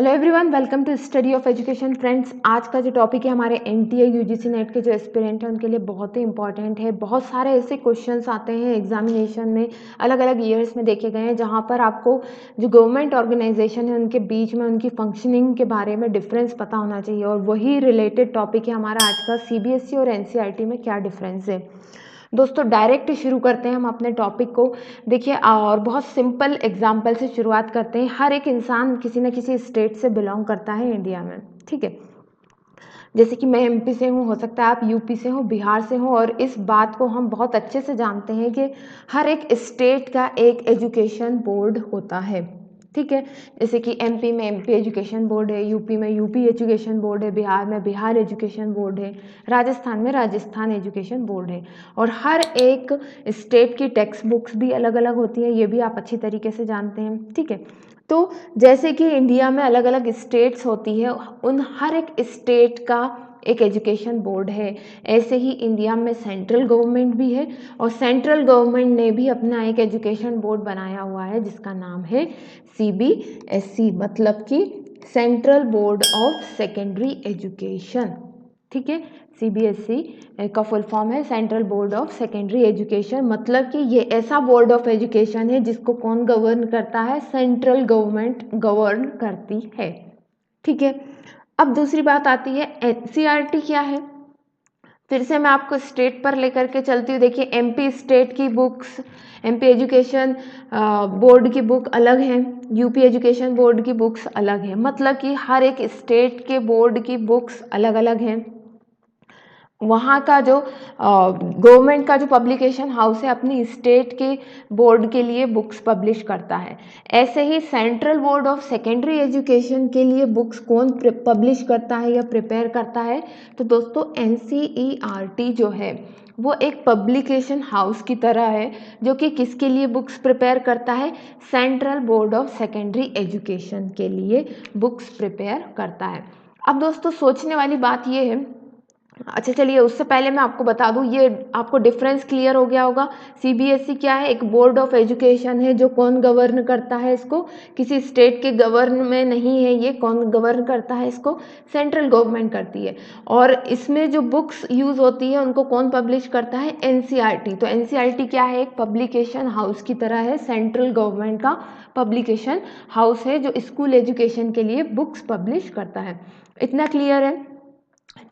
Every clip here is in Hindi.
Hello everyone, welcome to study of education. Friends, आज का जो टॉपिक है हमारे एनटीए यूजीसी नेट के जो एस्पिरेंट हैं उनके लिए बहुत ही इंपॉर्टेंट है। बहुत सारे ऐसे क्वेश्चंस आते हैं एग्जामिनेशन में, अलग अलग ईयर्स में देखे गए हैं, जहां पर आपको जो गवर्नमेंट ऑर्गेनाइजेशन है उनके बीच में उनकी फंक्शनिंग के बारे में डिफरेंस पता होना चाहिए। और वही रिलेटेड टॉपिक है हमारा आज का, सीबीएसई और एनसीईआरटी में क्या डिफरेंस है। दोस्तों, डायरेक्ट शुरू करते हैं हम अपने टॉपिक को। देखिए, और बहुत सिंपल एग्जाम्पल से शुरुआत करते हैं। हर एक इंसान किसी न किसी स्टेट से बिलोंग करता है इंडिया में, ठीक है। जैसे कि मैं एमपी से हूँ, हो सकता है आप यूपी से हो, बिहार से हो, और इस बात को हम बहुत अच्छे से जानते हैं कि हर एक स्टेट का एक एजुकेशन बोर्ड होता है, ठीक है। जैसे कि एमपी में एमपी एजुकेशन बोर्ड है, यूपी में यूपी एजुकेशन बोर्ड है, बिहार में बिहार एजुकेशन बोर्ड है, राजस्थान में राजस्थान एजुकेशन बोर्ड है। और हर एक स्टेट की टेक्स्ट बुक्स भी अलग अलग होती है, ये भी आप अच्छी तरीके से जानते हैं, ठीक है। तो जैसे कि इंडिया में अलग अलग स्टेट्स होती है, उन हर एक स्टेट का एक एजुकेशन बोर्ड है। ऐसे ही इंडिया में सेंट्रल गवर्नमेंट भी है, और सेंट्रल गवर्नमेंट ने भी अपना एक एजुकेशन बोर्ड बनाया हुआ है जिसका नाम है सीबीएसई, मतलब कि central board of secondary education, ठीक है। सीबीएसई का फुल फॉर्म है central board of secondary education, मतलब कि ये ऐसा बोर्ड ऑफ एजुकेशन है जिसको कौन गवर्न करता है? सेंट्रल गवर्नमेंट गवर्न करती है, ठीक है। अब दूसरी बात आती है एनसीईआरटी क्या है। फिर से मैं आपको स्टेट पर लेकर के चलती हूँ। देखिए, एमपी स्टेट की बुक्स, एमपी एजुकेशन बोर्ड की बुक अलग है, यूपी एजुकेशन बोर्ड की बुक्स अलग है, मतलब कि हर एक स्टेट के बोर्ड की बुक्स अलग अलग हैं। वहाँ का जो गवर्नमेंट का जो पब्लिकेशन हाउस है अपनी स्टेट के बोर्ड के लिए बुक्स पब्लिश करता है। ऐसे ही central board of secondary education के लिए बुक्स कौन पब्लिश करता है या प्रिपेयर करता है? तो दोस्तों, एनसीईआरटी जो है वो एक पब्लिकेशन हाउस की तरह है, जो कि किसके लिए बुक्स प्रिपेयर करता है? Central board of secondary education के लिए बुक्स प्रिपेयर करता है। अब दोस्तों, सोचने वाली बात ये है, अच्छा चलिए उससे पहले मैं आपको बता दूं, ये आपको डिफरेंस क्लियर हो गया होगा। सीबीएसई क्या है? एक बोर्ड ऑफ एजुकेशन है। जो कौन गवर्न करता है इसको? किसी स्टेट के गवर्न में नहीं है ये। कौन गवर्न करता है इसको? सेंट्रल गवर्नमेंट करती है। और इसमें जो बुक्स यूज होती है उनको कौन पब्लिश करता है? एनसीईआरटी। तो एनसीईआरटी क्या है? एक पब्लिकेशन हाउस की तरह है, सेंट्रल गवर्नमेंट का पब्लिकेशन हाउस है जो स्कूल एजुकेशन के लिए बुक्स पब्लिश करता है। इतना क्लियर है?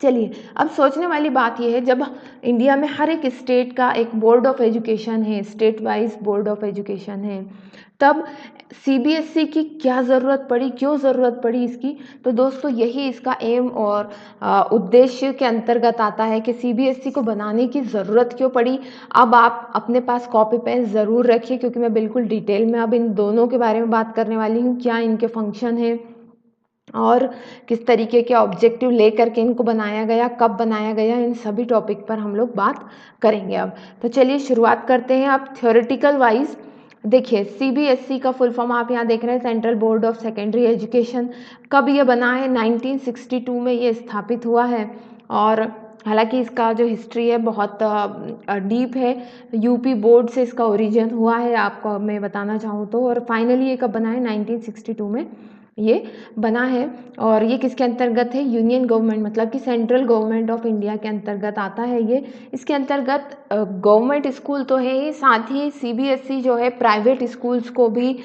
चलिए, अब सोचने वाली बात यह है, जब इंडिया में हर एक स्टेट का एक बोर्ड ऑफ एजुकेशन है, state wise board of education है, तब सीबीएसई की क्या ज़रूरत पड़ी, क्यों ज़रूरत पड़ी इसकी? तो दोस्तों, यही इसका एम और उद्देश्य के अंतर्गत आता है कि सीबीएसई को बनाने की ज़रूरत क्यों पड़ी। अब आप अपने पास कॉपी पेन ज़रूर रखिए, क्योंकि मैं बिल्कुल डिटेल में अब इन दोनों के बारे में बात करने वाली हूँ, क्या इनके फंक्शन है और किस तरीके के ऑब्जेक्टिव लेकर के इनको बनाया गया, कब बनाया गया, इन सभी टॉपिक पर हम लोग बात करेंगे अब। तो चलिए शुरुआत करते हैं। अब थ्योरेटिकल वाइज देखिए, सीबीएसई का फुल फॉर्म आप यहाँ देख रहे हैं, central board of secondary education. कब ये बना है? 1962 में ये स्थापित हुआ है। और हालांकि इसका जो हिस्ट्री है बहुत डीप है। यूपी बोर्ड से इसका ओरिजिन हुआ है, आपको मैं बताना चाहूँ तो। और फाइनली ये कब बना है? 1962 में ये बना है। और ये किसके अंतर्गत है? यूनियन गवर्नमेंट, मतलब कि सेंट्रल गवर्नमेंट ऑफ इंडिया के अंतर्गत आता है ये। इसके अंतर्गत गवर्नमेंट स्कूल तो है ही, साथ ही सीबीएसई जो है प्राइवेट स्कूल्स को भी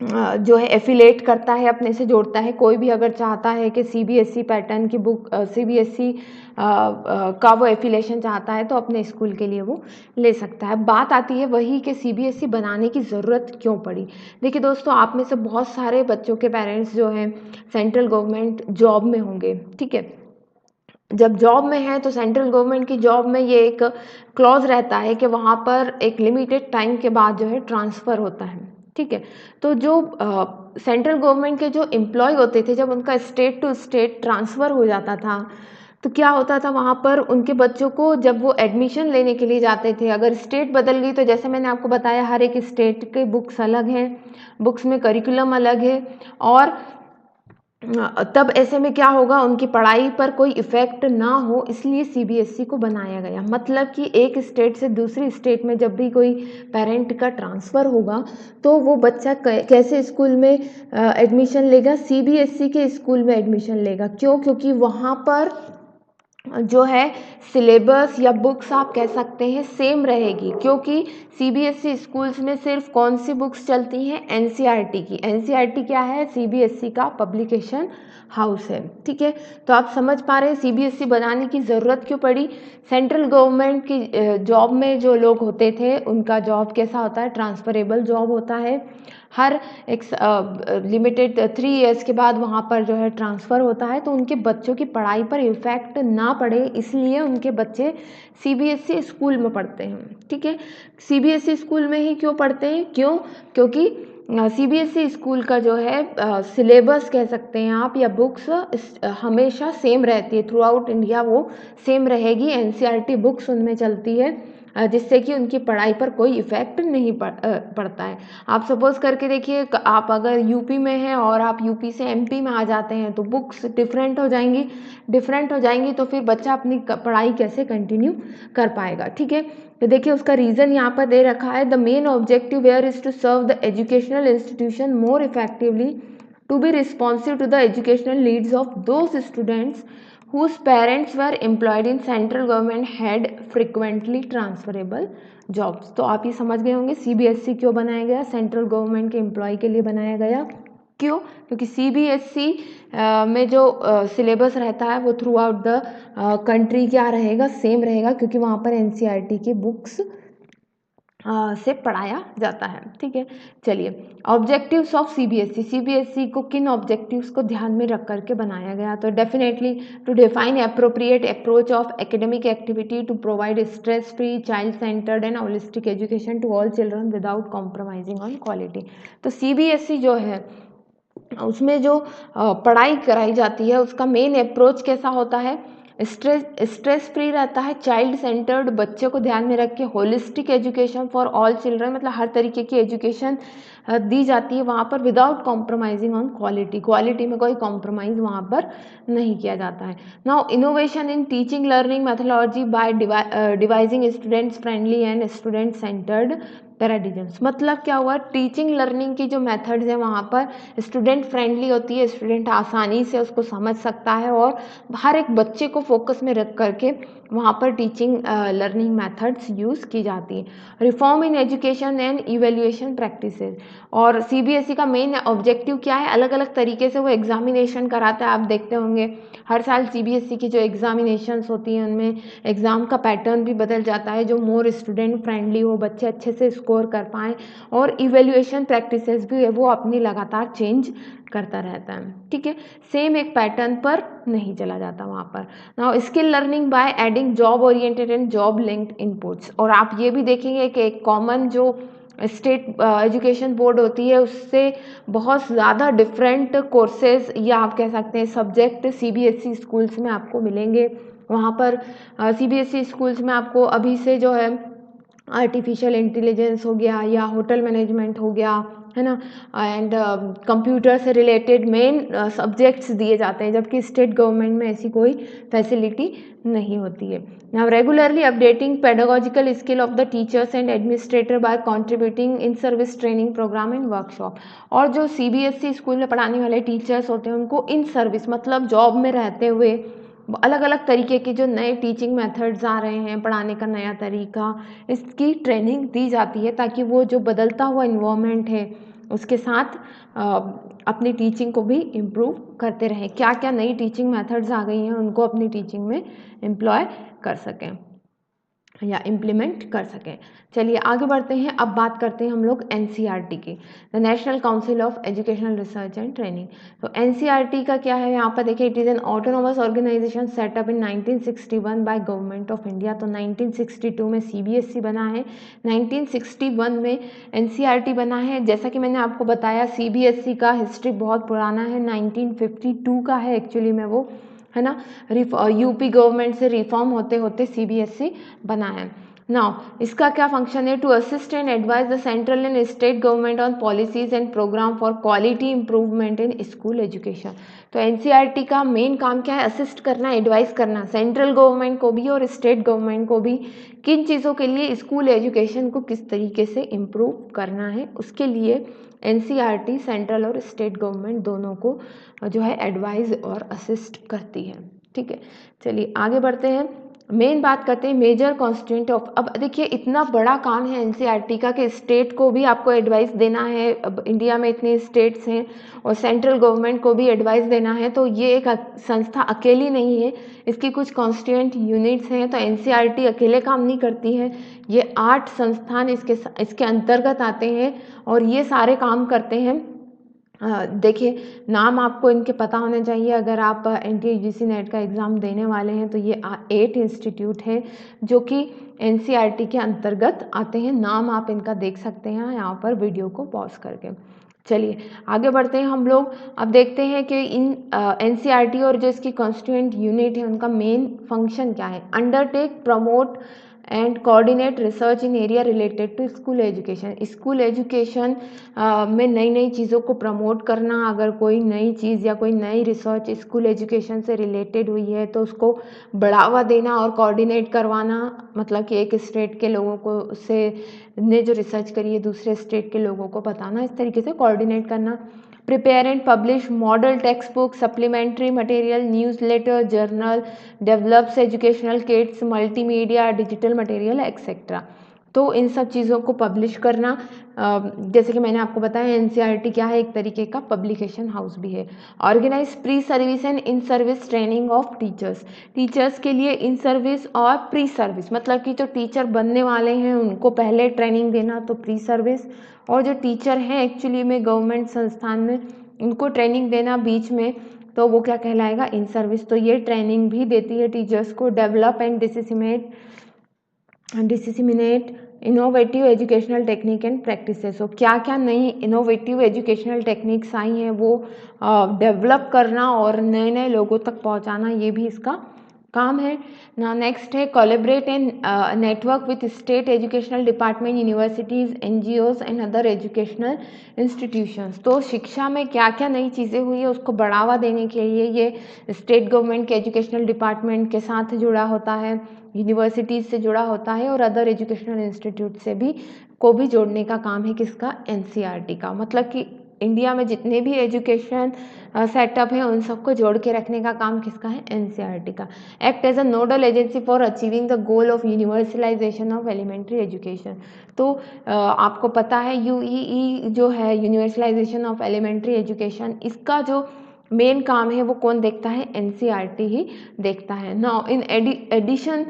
जो है एफिलेट करता है, अपने से जोड़ता है। कोई भी अगर चाहता है कि सीबीएसई पैटर्न की बुक, सीबीएसई का वो एफिलेशन चाहता है, तो अपने स्कूल के लिए वो ले सकता है। बात आती है वही कि सीबीएसई बनाने की ज़रूरत क्यों पड़ी। देखिए दोस्तों, आप में से बहुत सारे बच्चों के पेरेंट्स जो हैं सेंट्रल गवर्नमेंट जॉब में होंगे, ठीक है। जब जॉब में है तो सेंट्रल गवर्नमेंट की जॉब में ये एक क्लॉज रहता है कि वहाँ पर एक लिमिटेड टाइम के बाद जो है ट्रांसफ़र होता है, ठीक है। तो जो सेंट्रल गवर्नमेंट के जो एम्प्लॉय होते थे, जब उनका स्टेट टू स्टेट ट्रांसफ़र हो जाता था, तो क्या होता था वहाँ पर उनके बच्चों को, जब वो एडमिशन लेने के लिए जाते थे, अगर स्टेट बदल गई, तो जैसे मैंने आपको बताया हर एक स्टेट के बुक्स अलग हैं, बुक्स में करिकुलम अलग है, और तब ऐसे में क्या होगा, उनकी पढ़ाई पर कोई इफ़ेक्ट ना हो, इसलिए सीबीएसई को बनाया गया। मतलब कि एक स्टेट से दूसरी स्टेट में जब भी कोई पेरेंट का ट्रांसफ़र होगा तो वो बच्चा कैसे स्कूल में एडमिशन लेगा, सीबीएसई के स्कूल में एडमिशन लेगा। क्यों? क्योंकि वहाँ पर जो है सिलेबस या बुक्स आप कह सकते हैं सेम रहेगी, क्योंकि सीबीएसई स्कूल्स में सिर्फ कौन सी बुक्स चलती हैं, एनसीईआरटी की। एनसीईआरटी क्या है? सीबीएसई का पब्लिकेशन हाउस है। ठीक है, तो आप समझ पा रहे हैं सीबीएसई बनाने की ज़रूरत क्यों पड़ी। सेंट्रल गवर्नमेंट की जॉब में जो लोग होते थे उनका जॉब कैसा होता है, ट्रांसफरेबल जॉब होता है। हर एक लिमिटेड 3 ईयर्स के बाद वहाँ पर जो है ट्रांसफ़र होता है, तो उनके बच्चों की पढ़ाई पर इफ़ेक्ट ना पड़े इसलिए उनके बच्चे सीबीएसई स्कूल में पढ़ते हैं। ठीक है, सीबीएसई स्कूल में ही क्यों पढ़ते हैं? क्यों? क्योंकि सीबीएसई स्कूल का जो है सिलेबस कह सकते हैं आप, या बुक्स हमेशा सेम रहती है, थ्रू आउट इंडिया वो सेम रहेगी। एनसीईआरटी बुक्स उनमें चलती है जिससे कि उनकी पढ़ाई पर कोई इफ़ेक्ट नहीं पड़ता है। आप सपोज़ करके देखिए, आप अगर यूपी में हैं और आप यूपी से एमपी में आ जाते हैं तो बुक्स डिफरेंट हो जाएंगी, तो फिर बच्चा अपनी पढ़ाई कैसे कंटिन्यू कर पाएगा। ठीक है, तो देखिए उसका रीज़न यहाँ पर दे रखा है, the main objective where is to serve the educational institution more effectively, to be responsive to the educational needs of those students whose parents were employed in central government had frequently transferable jobs। तो आप ये समझ गए होंगे सीबीएसई क्यों बनाया गया, सेंट्रल गवर्नमेंट के एम्प्लॉय के लिए बनाया गया। क्यों? क्योंकि सीबीएसई में जो सिलेबस रहता है वो थ्रू आउट द कंट्री क्या रहेगा, सेम रहेगा, क्योंकि वहाँ पर एनसीईआरटी की बुक्स से पढ़ाया जाता है। ठीक है, चलिए ऑब्जेक्टिव्स ऑफ सीबीएसई। सीबीएसई को किन ऑब्जेक्टिव्स को ध्यान में रख करके बनाया गया? तो definitely to define appropriate approach of academic activity to provide stress free, child centred and holistic education to all children without compromising on quality. तो सीबीएसई जो है उसमें जो पढ़ाई कराई जाती है उसका मेन अप्रोच कैसा होता है, स्ट्रेस फ्री रहता है, चाइल्ड सेंटर्ड, बच्चे को ध्यान में रख के, holistic education for all children, मतलब हर तरीके की एजुकेशन दी जाती है वहाँ पर, without compromising on quality, quality में कोई कॉम्प्रोमाइज़ वहाँ पर नहीं किया जाता है। Now innovation in teaching learning methodology by devising students friendly and student centred paradigms. मतलब क्या हुआ, टीचिंग लर्निंग की जो मेथड्स है वहाँ पर स्टूडेंट फ्रेंडली होती है, स्टूडेंट आसानी से उसको समझ सकता है और हर एक बच्चे को फोकस में रख करके वहाँ पर टीचिंग लर्निंग मेथड्स यूज़ की जाती है। Reform in education and evaluation practices. और सीबीएसई का मेन ऑब्जेक्टिव क्या है, अलग अलग तरीके से वो एग्जामिनेशन कराता है। आप देखते होंगे हर साल सीबीएसई की जो एग्जामिनेशंस होती हैं उनमें एग्ज़ाम का पैटर्न भी बदल जाता है, जो मोर स्टूडेंट फ्रेंडली हो, बच्चे अच्छे से स्कोर कर पाएँ, और इवेल्युएशन प्रैक्टिसेस भी है वो अपनी लगातार चेंज करता रहता है। ठीक है, सेम एक पैटर्न पर नहीं चला जाता वहाँ पर। Now skill learning by adding job oriented and job linked inputs. और आप ये भी देखेंगे कि एक कॉमन जो स्टेट एजुकेशन बोर्ड होती है उससे बहुत ज़्यादा डिफरेंट कोर्सेज या आप कह सकते हैं सब्जेक्ट सीबीएसई स्कूल्स में आपको मिलेंगे। वहाँ पर सीबीएसई स्कूल्स में आपको अभी से जो है आर्टिफिशियल इंटेलिजेंस हो गया या होटल मैनेजमेंट हो गया, है ना, एंड कंप्यूटर से रिलेटेड मेन सब्जेक्ट्स दिए जाते हैं, जबकि स्टेट गवर्नमेंट में ऐसी कोई फैसिलिटी नहीं होती है। Now regularly updating pedagogical skill of the teachers and administrator by contributing in service training programme and workshop. और जो सीबीएसई स्कूल में पढ़ाने वाले टीचर्स होते हैं उनको इन सर्विस मतलब जॉब में रहते हुए अलग अलग तरीके के जो नए टीचिंग मेथड्स आ रहे हैं, पढ़ाने का नया तरीका, इसकी ट्रेनिंग दी जाती है ताकि वो जो बदलता हुआ इन्वायरमेंट है उसके साथ अपनी टीचिंग को भी इम्प्रूव करते रहें। क्या क्या नई टीचिंग मेथड्स आ गई हैं उनको अपनी टीचिंग में एम्प्लॉय कर सकें या इम्प्लीमेंट कर सकें। चलिए आगे बढ़ते हैं, अब बात करते हैं हम लोग एनसीईआरटी की, the national council of educational research and training. तो एनसीईआरटी का क्या है यहाँ पर देखिए, it is an autonomous organisation set up in 1961 by government of India. तो 1962 में सीबीएसई बना है, 1961 में एनसीईआरटी बना है। जैसा कि मैंने आपको बताया सीबीएसई का हिस्ट्री बहुत पुराना है, 1952 का है एक्चुअली में वो, है ना। यूपी गवर्नमेंट से रिफॉर्म होते होते सीबीएसई बना है। नाउ इसका क्या फंक्शन है? To assist and advise the central and state government on policies and programme for quality improvement in school education. तो एनसीईआरटी का मेन काम क्या है? असिस्ट करना, एडवाइस करना सेंट्रल गवर्नमेंट को भी और स्टेट गवर्नमेंट को भी, किन चीज़ों के लिए? स्कूल एजुकेशन को किस तरीके से इम्प्रूव करना है, उसके लिए एनसीईआरटी सेंट्रल और स्टेट गवर्नमेंट दोनों को जो है एडवाइस और असिस्ट करती है। ठीक है, चलिए आगे बढ़ते हैं। मेन बात करते हैं मेजर कॉन्स्टिट्यूएंट ऑफ। अब देखिए इतना बड़ा काम है एनसीईआरटी का कि स्टेट को भी आपको एडवाइस देना है। अब इंडिया में इतने स्टेट्स हैं और सेंट्रल गवर्नमेंट को भी एडवाइस देना है, तो ये एक संस्था अकेली नहीं है, इसकी कुछ कॉन्स्टिट्यूएंट यूनिट्स हैं। तो एनसीईआरटी अकेले काम नहीं करती है, ये 8 संस्थान इसके अंतर्गत आते हैं और ये सारे काम करते हैं। देखिए नाम आपको इनके पता होने चाहिए अगर आप एनटीए यूजीसी नेट का एग्ज़ाम देने वाले हैं। तो ये 8 इंस्टीट्यूट है जो कि एनसीईआरटी के अंतर्गत आते हैं। नाम आप इनका देख सकते हैं यहाँ पर वीडियो को पॉज करके। चलिए आगे बढ़ते हैं हम लोग। अब देखते हैं कि इन एनसीईआरटी और जो इसकी कॉन्स्टिट्यूएंट यूनिट है उनका मेन फंक्शन क्या है? Undertake, promote and coordinate research in area related to school education. School education में नई नई चीज़ों को प्रमोट करना, अगर कोई नई चीज़ या कोई नई रिसर्च स्कूल एजुकेशन से रिलेटेड हुई है तो उसको बढ़ावा देना और कोऑर्डिनेट करवाना, मतलब कि एक स्टेट के लोगों को उससे ने जो रिसर्च करी है दूसरे स्टेट के लोगों को बताना, इस तरीके से कोऑर्डिनेट करना। Prepare and publish model text book, supplementary material, newsletter, journal, develops educational kits, multimedia, digital material etcetera. तो इन सब चीज़ों को पब्लिश करना, जैसे कि मैंने आपको बताया एनसीईआरटी क्या है? एक तरीके का पब्लिकेशन हाउस भी है। Organise pre service and in service training of teachers. Teachers के लिए इन सर्विस और प्री सर्विस, मतलब कि जो टीचर बनने वाले हैं उनको पहले ट्रेनिंग देना, तो प्री सर्विस। और जो टीचर हैं एक्चुअली में गवर्नमेंट संस्थान में उनको ट्रेनिंग देना बीच में, तो वो क्या कहलाएगा? In service. तो ये ट्रेनिंग भी देती है टीचर्स को। Develop and disseminate innovative educational technique and practices. तो क्या क्या नई इनोवेटिव एजुकेशनल टेक्निक्स आई हैं वो डेवलप करना और नए नए लोगों तक पहुंचाना, ये भी इसका काम है ना। नेक्स्ट है collaborate and network with state educational department, universities, NGOs and other educational institutions. तो शिक्षा में क्या क्या नई चीज़ें हुई है उसको बढ़ावा देने के लिए ये स्टेट गवर्नमेंट के एजुकेशनल डिपार्टमेंट के साथ जुड़ा होता है, यूनिवर्सिटीज़ से जुड़ा होता है और अदर एजुकेशनल इंस्टीट्यूट से भी जोड़ने का काम है किसका? एनसीईआरटी का। मतलब कि इंडिया में जितने भी एजुकेशन सेटअप है उन सबको जोड़ के रखने का काम किसका है? एनसीईआरटी का। Act as a nodal agency for achieving the goal of universalisation of elementary education. तो आपको पता है यूईई जो है, यूनिवर्सलाइजेशन ऑफ एलिमेंट्री एजुकेशन, इसका जो मेन काम है वो कौन देखता है? एनसीईआरटी ही देखता है। Now in addition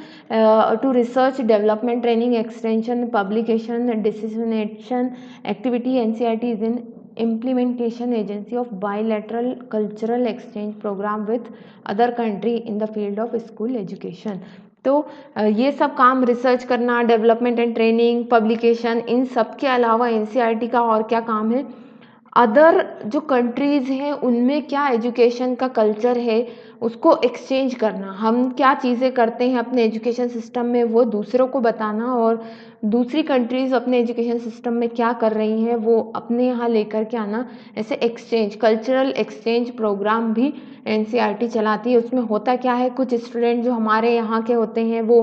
to research, development, training, extension, publication, dissemination activity, NCERT is in implementation agency of bilateral cultural exchange program with other country in the field of school education। तो ये सब काम रिसर्च करना, डेवलपमेंट एंड ट्रेनिंग, पब्लिकेशन, इन सब के अलावा एनसीईआरटी का और क्या काम है? अदर जो कंट्रीज़ हैं उनमें क्या एजुकेशन का कल्चर है उसको एक्सचेंज करना। हम क्या चीज़ें करते हैं अपने एजुकेशन सिस्टम में वो दूसरों को बताना, और दूसरी कंट्रीज़ अपने एजुकेशन सिस्टम में क्या कर रही हैं वो अपने यहाँ लेकर के आना। ऐसे एक्सचेंज, कल्चरल एक्सचेंज प्रोग्राम भी एनसीईआरटी चलाती है। उसमें होता क्या है, कुछ स्टूडेंट जो हमारे यहाँ के होते हैं वो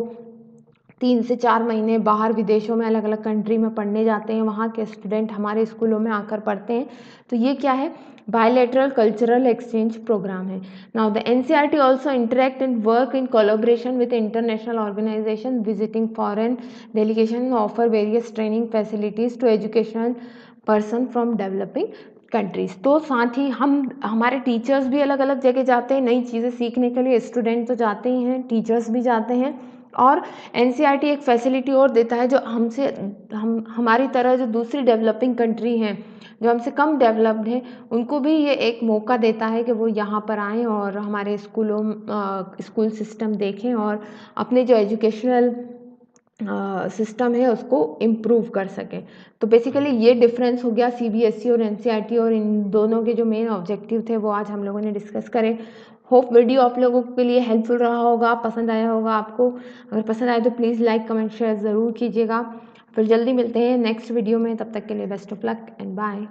3 से 4 महीने बाहर विदेशों में अलग अलग कंट्री में पढ़ने जाते हैं, वहाँ के स्टूडेंट हमारे स्कूलों में आकर पढ़ते हैं। तो ये क्या है? बायलैटरल कल्चरल एक्सचेंज प्रोग्राम है। Now the NCERT also interact and work in collaboration with international organisation, visiting foreign delegation, offer various training facilities to educational person from developing countries. तो साथ ही हमारे टीचर्स भी अलग अलग जगह जाते हैं नई चीज़ें सीखने के लिए। स्टूडेंट तो जाते ही हैं, टीचर्स भी जाते हैं। और एनसीईआरटी एक फैसिलिटी और देता है, जो हमारी तरह जो दूसरी डेवलपिंग कंट्री हैं जो हमसे कम डेवलप्ड हैं उनको भी ये एक मौका देता है कि वो यहाँ पर आएँ और हमारे स्कूल सिस्टम देखें और अपने जो एजुकेशनल सिस्टम है उसको इम्प्रूव कर सकें। तो बेसिकली ये डिफरेंस हो गया सीबीएसई और एनसीईआरटी, और इन दोनों के जो मेन ऑब्जेक्टिव थे वो आज हम लोगों ने डिस्कस करे। होप वीडियो आप लोगों के लिए हेल्पफुल रहा होगा, पसंद आया होगा आपको। अगर पसंद आए तो प्लीज़ लाइक कमेंट शेयर ज़रूर कीजिएगा। फिर जल्दी मिलते हैं नेक्स्ट वीडियो में, तब तक के लिए best of luck and bye.